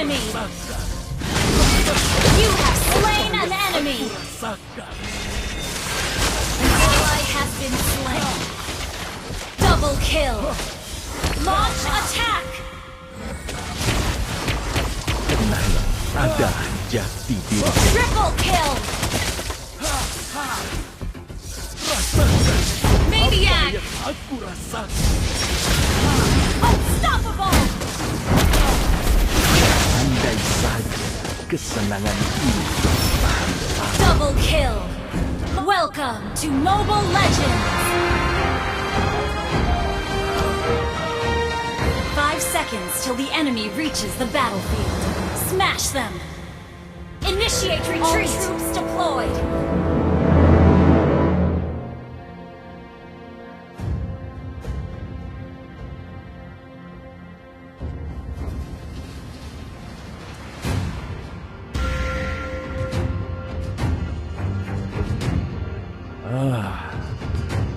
enemy. You have slain an enemy. An ally has been slain. Double kill. Launch attack. Kenal ada jati diri. Triple kill. Maniac. Unstoppable. Andai saja kesenangan ini. Double kill. Welcome to Mobile Legends. 5 seconds till the enemy reaches the battlefield. Smash them. Initiate retreat. All troops deployed.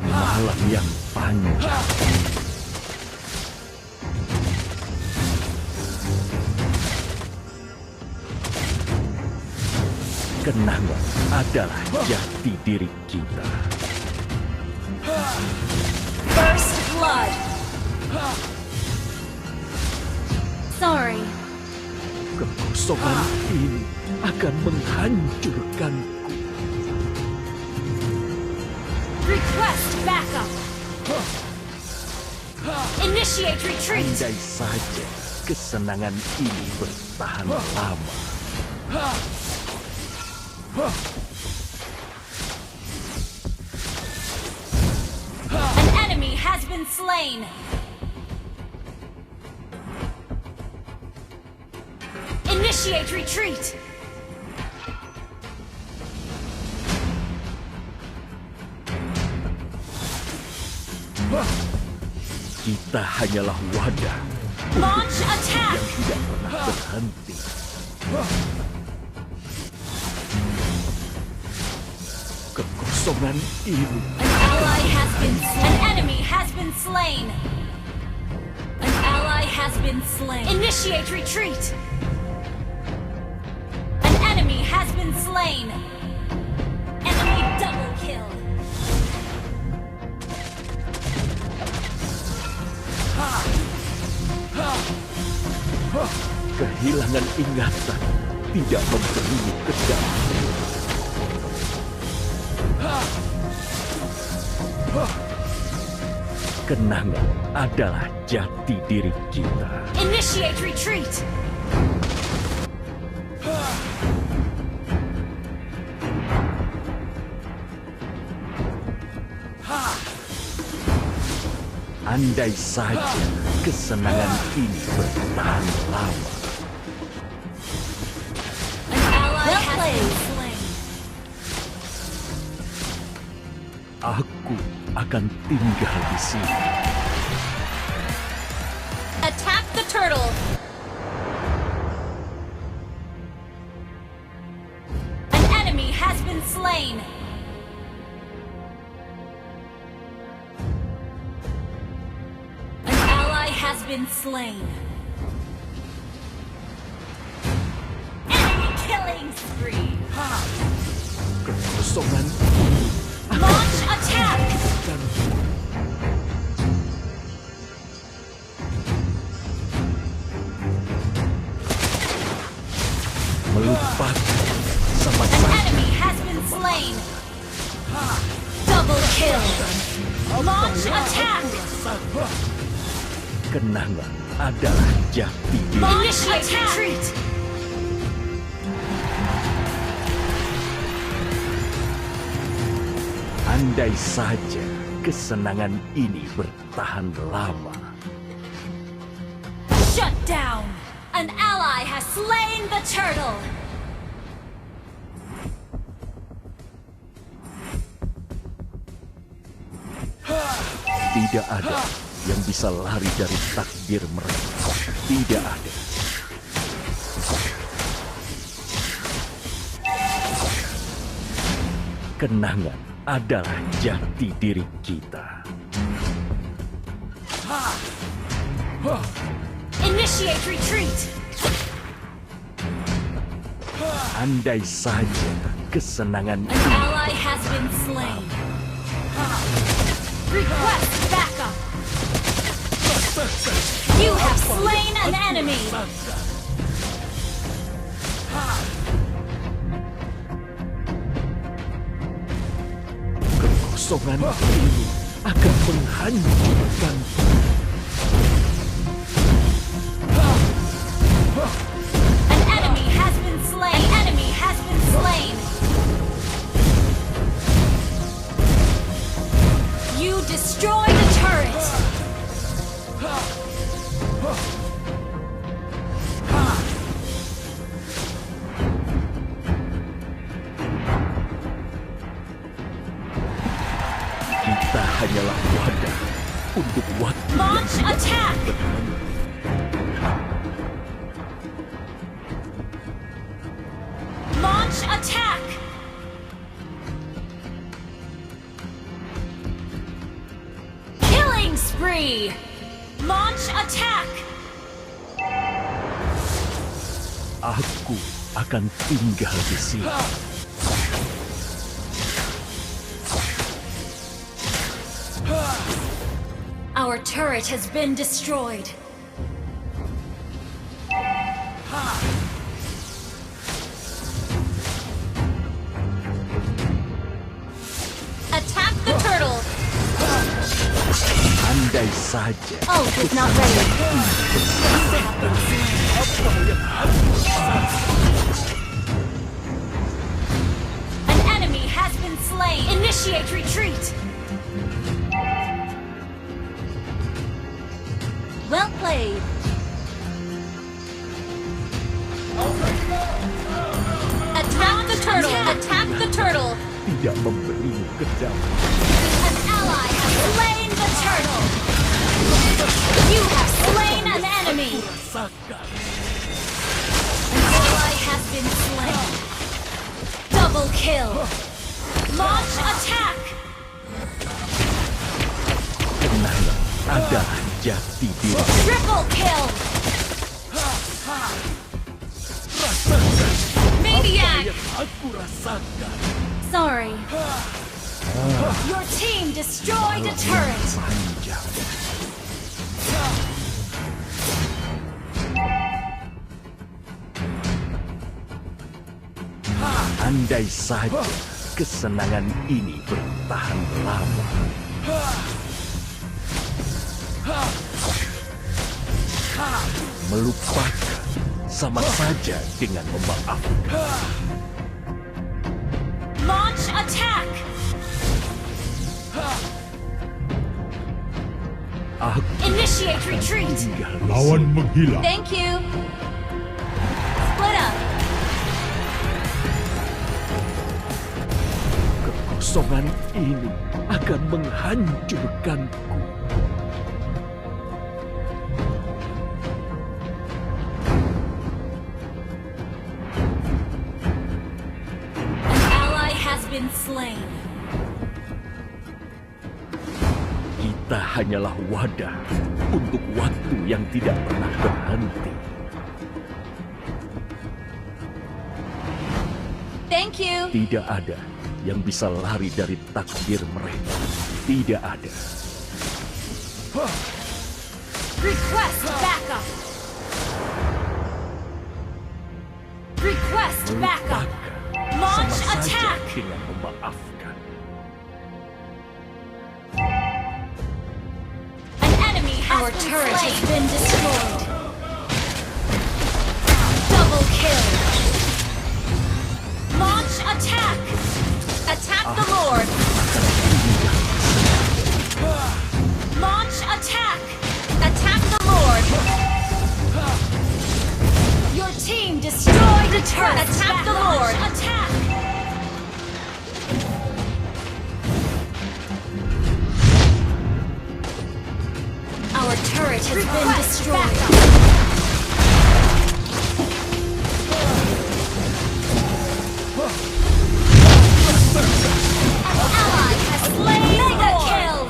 Malam yang panjang. Kenangan adalah jati diri kita. First blood. Sorry. Kekosongan ini akan menghancurkanku. Request backup. Initiate retreat. Andai saja kesenangan ini bertahan lama. An enemy has been slain. Initiate retreat. Kita hanyalah wadah Launch attack. yang tidak pernah berhenti. Kekosongan ini An enemy has been slain. An ally has been slain. Initiate retreat. An enemy has been slain. Enemy double kill. kehilangan ingatan tidak memberi kedamaian. Kenangan adalah jati diri kita. Initiate retreat. Andai saja kesenangan ini bertahan lama. An ally has been slain. Aku akan tinggal di sini. Attack the turtle. An enemy has been slain. An ally has been slain. Enemy killing spree. Kekosongan Launch attack. dan melupakan sama An saja. enemy has been slain. Double kill. Launch attack. Kenangan adalah jati diri. Initiate retreat. Andai saja kesenangan ini bertahan lama. Shut down. An ally has slain the turtle. Tidak ada yang bisa lari dari takdir mereka. Tidak ada. Kenangan adalah jati diri kita. Initiate retreat. Andai saja kesenangan An ally has been slain. Request backup. You have slain an enemy. kekosongan ini akan menghancurkan. An enemy has been slain. An enemy has been slain. You destroyed a turret. Kita hanyalah wadah untuk waktu yang Launch tidak attack. berhenti. Launch attack. Killing spree. Launch attack. Aku akan tinggal di sini. Our turret has been destroyed. Attack the turtle. Andai saja Ult is not ready. An enemy has been slain. Initiate retreat. Well played. Attack the turtle. Attack the turtle. tidak memberimu kedamaian. An ally has slain the turtle. You have slain an enemy. Rasakan. An ally has been slain. Double kill. Launch attack. Kenangan adalah jati diri. Triple kill. Maniac. Aku rasakan. Sorry. Your team destroyed a turret. Panjang. Andai saja kesenangan ini bertahan lama. Melupakan sama saja dengan memaafkan. Launch attack. Aku Initiate retreat. tinggal di Lawan sini. menghilang. Thank you. Split up. Kekosongan ini akan menghancurkanku. An ally has been slain. Kita hanyalah wadah untuk waktu yang tidak pernah berhenti. Thank you. Tidak ada yang bisa lari dari takdir mereka. Tidak ada. Request backup. Request backup. Melupakan Launch sama saja attack. dengan memaafkan. An enemy has been turret slain. Has been destroyed. Double kill. Launch attack. Attack the Lord. Launch attack. Attack the Lord. Your team destroyed the turret. Attack the Lord. Attack. Our turret has been destroyed. An ally has slain Mega kill.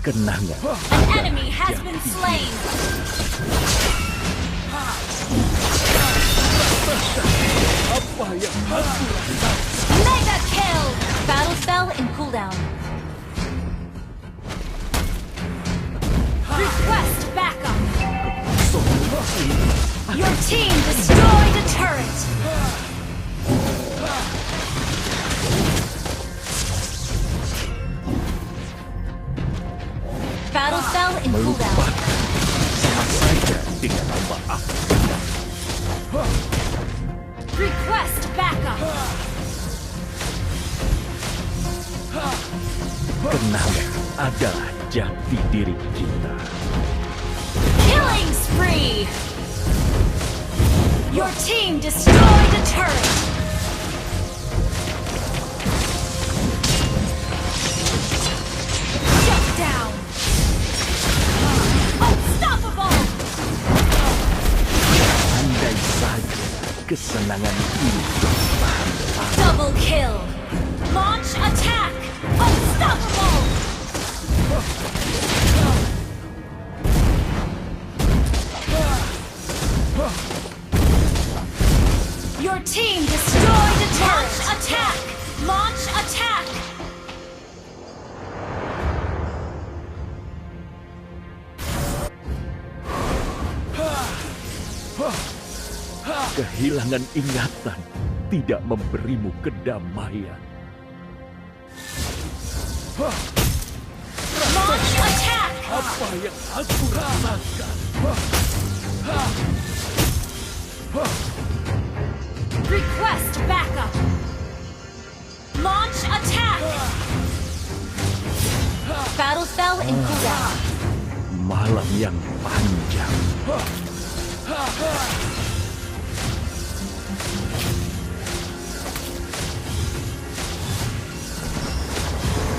Kenangan. An enemy has been slain. Apa yang aku lakukan? Mega kill. Battle spell in cooldown. Request backup. Your team destroyed a turret. Battle spell in cooldown. Sama saja dengan maaf. Request backup. Kenangan adalah jati diri kita. Killing spree. Your team destroyed a turret. Shut down. Unstoppable. Andai saja kesenangan ini bertahan lama. Double kill. Launch attack. Unstoppable. Your team destroyed a turret. Launch attack. Launch attack. Kehilangan ingatan tidak memberimu kedamaian. Launch attack. Apa yang aku rasakan? Request backup. Launch attack. Battle spell in cooldown. Malam yang panjang.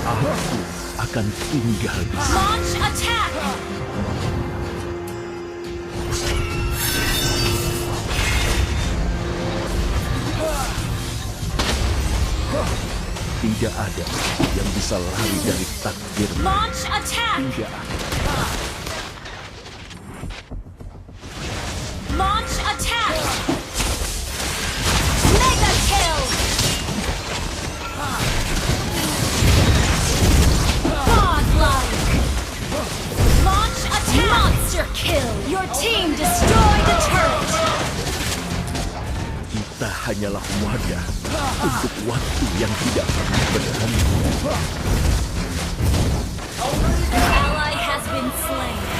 Aku akan tinggal di sini. Launch attack. Tidak ada yang bisa lari dari takdir. Launch attack. Tidak ada. Launch attack. Mega kill. Godlike. Launch attack. Monster kill. Your team destroyed the turret. Kita hanyalah wadah untuk waktu yang tidak pernah berhenti. Ally has been slain.